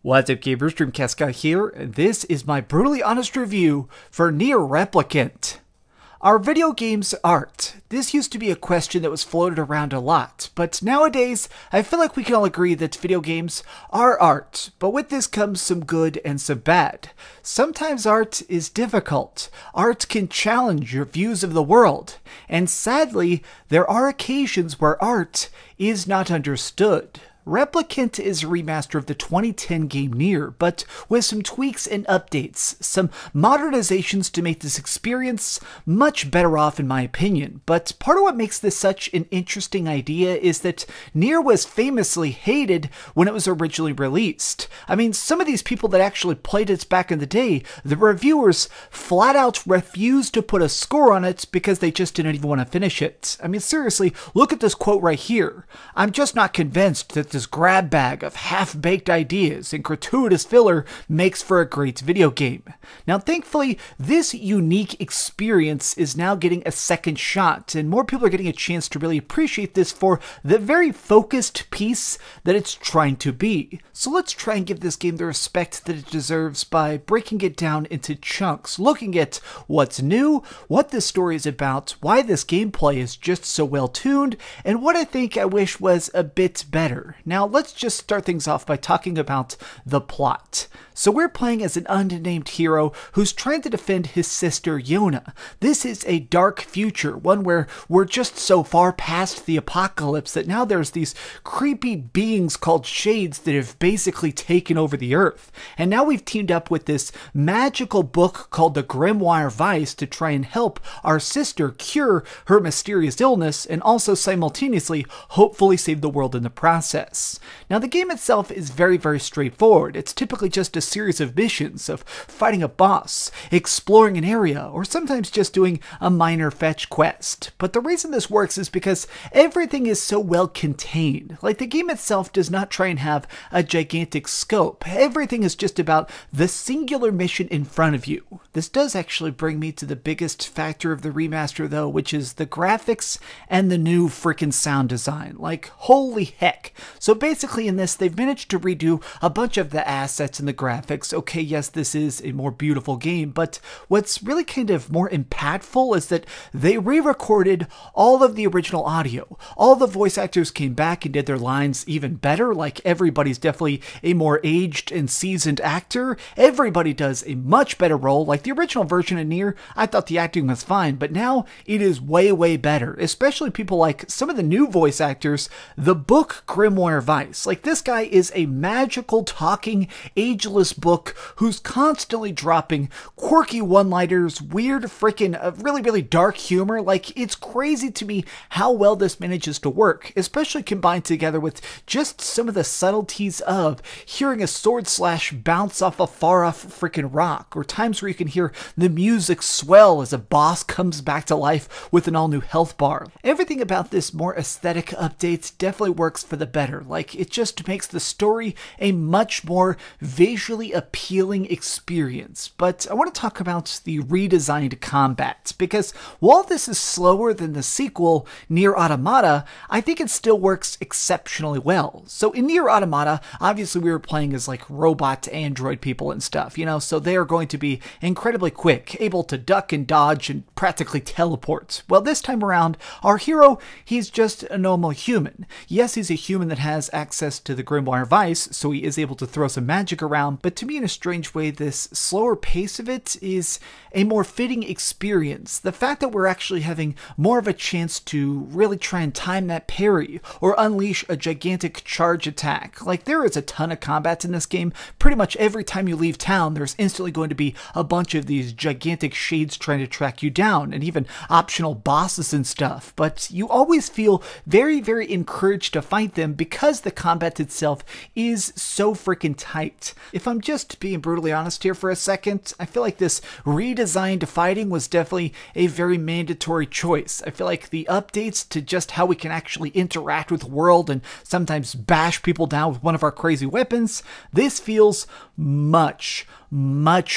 What's up gamers, DreamcastGuy here, and this is my brutally honest review for Nier Replicant. Are video games art? This used to be a question that was floated around a lot, but nowadays I feel like we can all agree that video games are art, but with this comes some good and some bad. Sometimes art is difficult. Art can challenge your views of the world, and sadly, there are occasions where art is not understood. Replicant is a remaster of the 2010 game Nier, but with some tweaks and updates, some modernizations to make this experience much better off in my opinion. But part of what makes this such an interesting idea is that Nier was famously hated when it was originally released. I mean, some of these people that actually played it back in the day, the reviewers flat out refused to put a score on it because they just didn't even want to finish it. I mean, seriously, look at this quote right here. "I'm just not convinced that this grab bag of half-baked ideas and gratuitous filler makes for a great video game." Now, thankfully, this unique experience is now getting a second shot, and more people are getting a chance to really appreciate this for the very focused piece that it's trying to be. So let's try and give this game the respect that it deserves by breaking it down into chunks, looking at what's new, what this story is about, why this gameplay is just so well tuned, and what I wish was a bit better. Now, let's just start things off by talking about the plot. So we're playing as an unnamed hero who's trying to defend his sister Yonah. This is a dark future, one where we're just so far past the apocalypse that now there's these creepy beings called shades that have basically taken over the earth. And now we've teamed up with this magical book called the Grimoire Weiss to try and help our sister cure her mysterious illness and also simultaneously hopefully save the world in the process. Now, the game itself is very straightforward. It's typically just a series of missions of fighting a boss, exploring an area, or sometimes just doing a minor fetch quest. But the reason this works is because everything is so well contained. Like, the game itself does not try and have a gigantic scope. Everything is just about the singular mission in front of you. This does actually bring me to the biggest factor of the remaster though, which is the graphics and the new freaking sound design. Like, holy heck. So basically in this, they've managed to redo a bunch of the assets and the graphics. Okay, yes, this is a more beautiful game, but what's really kind of more impactful is that they re-recorded all of the original audio. All the voice actors came back and did their lines even better. Like, everybody's definitely a more aged and seasoned actor. Everybody does a much better role. Like, the original version of Nier, I thought the acting was fine, but now it is way better. Especially people like some of the new voice actors. The book Grimoire Weiss. Like, this guy is a magical, talking, ageless book who's constantly dropping quirky one-liners, weird freaking really dark humor. Like, it's crazy to me how well this manages to work, especially combined together with just some of the subtleties of hearing a sword slash bounce off a far-off freaking rock, or times where you can hear the music swell as a boss comes back to life with an all-new health bar. Everything about this more aesthetic updates definitely works for the better. Like, it just makes the story a much more visually appealing experience. But I want to talk about the redesigned combats, because while this is slower than the sequel, Nier Automata, I think it still works exceptionally well. So in Nier Automata, obviously we were playing as like robot android people and stuff, you know, so they are going to be incredibly quick, able to duck and dodge and practically teleport. Well, this time around, our hero, he's just a normal human. Yes, he's a human that has access to the Grimoire Weiss, so he is able to throw some magic around, but to me, in a strange way, this slower pace of it is a more fitting experience. The fact that we're actually having more of a chance to really try and time that parry or unleash a gigantic charge attack. Like, there is a ton of combats in this game. Pretty much every time you leave town, there's instantly going to be a bunch of these gigantic shades trying to track you down, and even optional bosses and stuff. But you always feel very encouraged to fight them because because the combat itself is so freaking tight. If I'm just being brutally honest here for a second, I feel like this redesigned fighting was definitely a very mandatory choice. I feel like the updates to just how we can actually interact with the world and sometimes bash people down with one of our crazy weapons, this feels much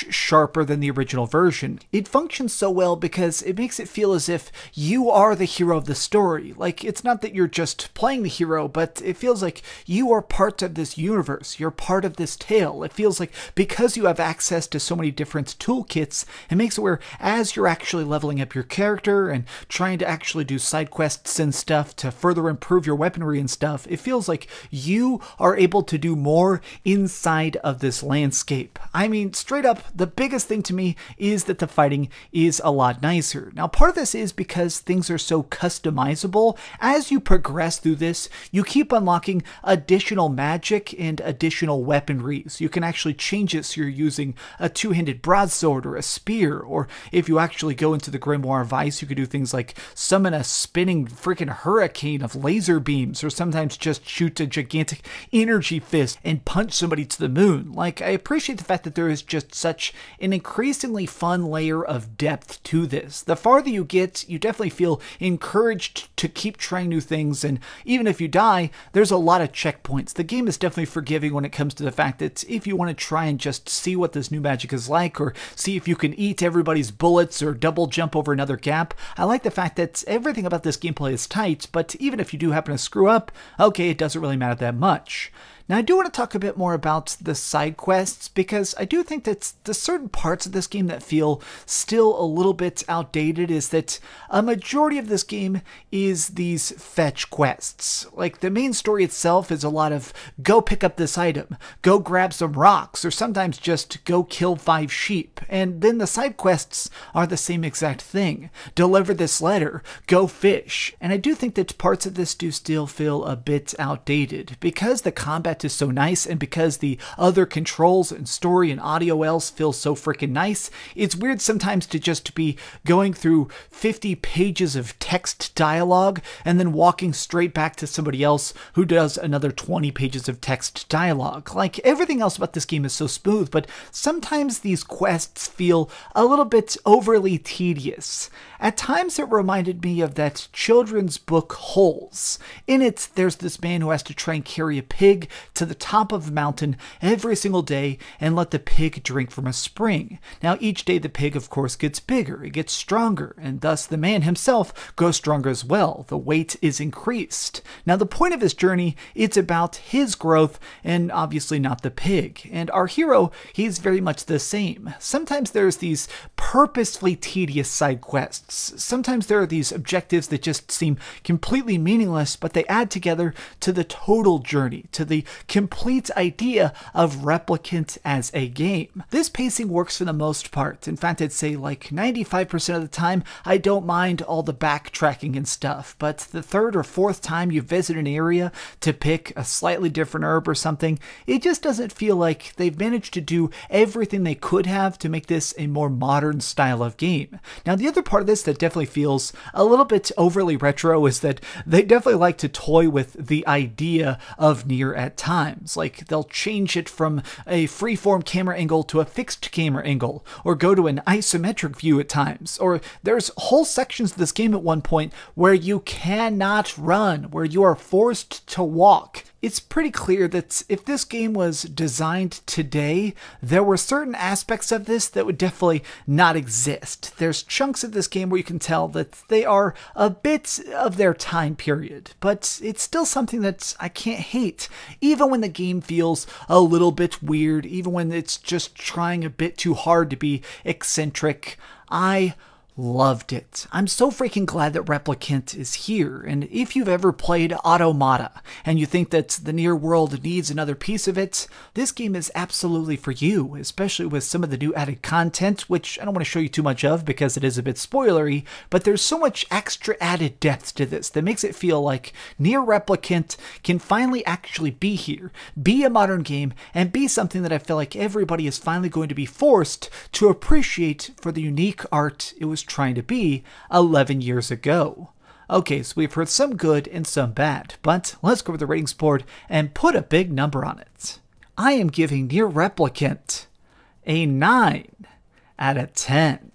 sharper than the original version. It functions so well because it makes it feel as if you are the hero of the story. Like, it's not that you're just playing the hero, but it feels like you are part of this universe. You're part of this tale. It feels like because you have access to so many different toolkits, it makes it where as you're actually leveling up your character and trying to actually do side quests and stuff to further improve your weaponry and stuff, it feels like you are able to do more inside of this landscape. I mean, straight up, the biggest thing to me is that the fighting is a lot nicer. Now, part of this is because things are so customizable. As you progress through this, you keep unlocking additional magic and additional weaponry. So you can actually change it so you're using a two-handed broadsword or a spear, or if you actually go into the Grimoire Weiss, you could do things like summon a spinning freaking hurricane of laser beams, or sometimes just shoot a gigantic energy fist and punch somebody to the moon. Like, I appreciate the fact that there is just such an increasingly fun layer of depth to this. The farther you get, you definitely feel encouraged to keep trying new things, and even if you die, there's a lot of checkpoints. The game is definitely forgiving when it comes to the fact that if you want to try and just see what this new magic is like, or see if you can eat everybody's bullets or double jump over another gap, I like the fact that everything about this gameplay is tight, but even if you do happen to screw up, okay, it doesn't really matter that much. Now, I do want to talk a bit more about the side quests, because I do think that the certain parts of this game that feel still a little bit outdated is that a majority of this game is these fetch quests. Like, the main story itself is a lot of go pick up this item, go grab some rocks, or sometimes just go kill 5 sheep. And then the side quests are the same exact thing. Deliver this letter, go fish. And I do think that parts of this do still feel a bit outdated, because the combat is so nice, and because the other controls and story and audio else feel so freaking nice, it's weird sometimes to just be going through 50 pages of text dialogue and then walking straight back to somebody else who does another 20 pages of text dialogue. Like, everything else about this game is so smooth, but sometimes these quests feel a little bit overly tedious. At times it reminded me of that children's book Holes. In it, there's this man who has to try and carry a pig to the top of a mountain every single day and let the pig drink from a spring. Now, each day the pig, of course, gets bigger, it gets stronger, and thus the man himself grows stronger as well. The weight is increased. Now, the point of his journey, it's about his growth and obviously not the pig. And our hero, he's very much the same. Sometimes there's these purposefully tedious side quests. Sometimes there are these objectives that just seem completely meaningless, but they add together to the total journey, to the complete idea of Replicant as a game. This pacing works for the most part. In fact, I'd say like 95% of the time, I don't mind all the backtracking and stuff, but the third or fourth time you visit an area to pick a slightly different herb or something, it just doesn't feel like they've managed to do everything they could have to make this a more modern style of game. Now, the other part of this that definitely feels a little bit overly retro is that they definitely like to toy with the idea of Nier at times. Like, they'll change it from a freeform camera angle to a fixed camera angle, or go to an isometric view at times, or there's whole sections of this game at one point where you cannot run, where you are forced to walk. It's pretty clear that if this game was designed today, there were certain aspects of this that would definitely not exist. There's chunks of this game where you can tell that they are a bit of their time period, but it's still something that I can't hate, even when the game feels a little bit weird, even when it's just trying a bit too hard to be eccentric. I loved it. I'm so freaking glad that Replicant is here, and if you've ever played Automata and you think that the Nier world needs another piece of it, this game is absolutely for you, especially with some of the new added content, which I don't want to show you too much of because it is a bit spoilery, but there's so much extra added depth to this that makes it feel like Nier Replicant can finally actually be here, be a modern game, and be something that I feel like everybody is finally going to be forced to appreciate for the unique art it was trying to be 11 years ago. Okay, so we've heard some good and some bad, but let's go over the ratings board and put a big number on it. I am giving Nier Replicant a 9 out of 10.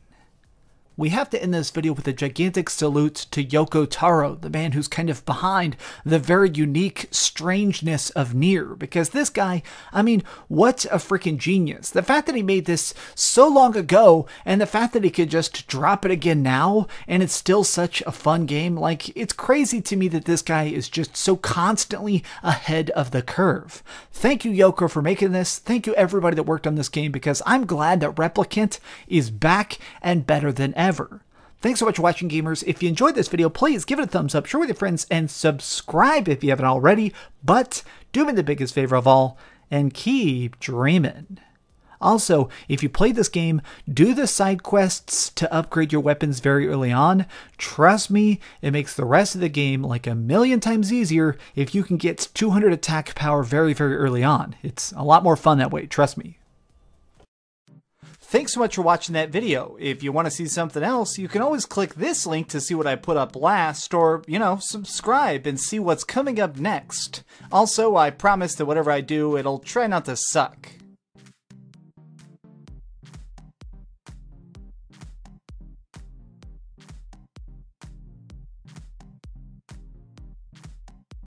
We have to end this video with a gigantic salute to YOKO TARO, the man who's kind of behind the very unique strangeness of Nier. Because this guy, I mean, what a freaking genius. The fact that he made this so long ago, and the fact that he could just drop it again now, and it's still such a fun game. Like, it's crazy to me that this guy is just so constantly ahead of the curve. Thank you, YOKO, for making this. Thank you, everybody that worked on this game, because I'm glad that Replicant is back and better than ever. Thanks so much for watching, gamers. If you enjoyed this video, please give it a thumbs up, share with your friends, and subscribe if you haven't already. But do me the biggest favor of all, and keep dreaming. Also, if you play this game, do the side quests to upgrade your weapons very early on. Trust me, it makes the rest of the game like a million times easier if you can get 200 attack power very, very early on. It's a lot more fun that way, trust me. Thanks so much for watching that video. If you want to see something else, you can always click this link to see what I put up last, or, you know, subscribe and see what's coming up next. Also, I promise that whatever I do, it'll try not to suck.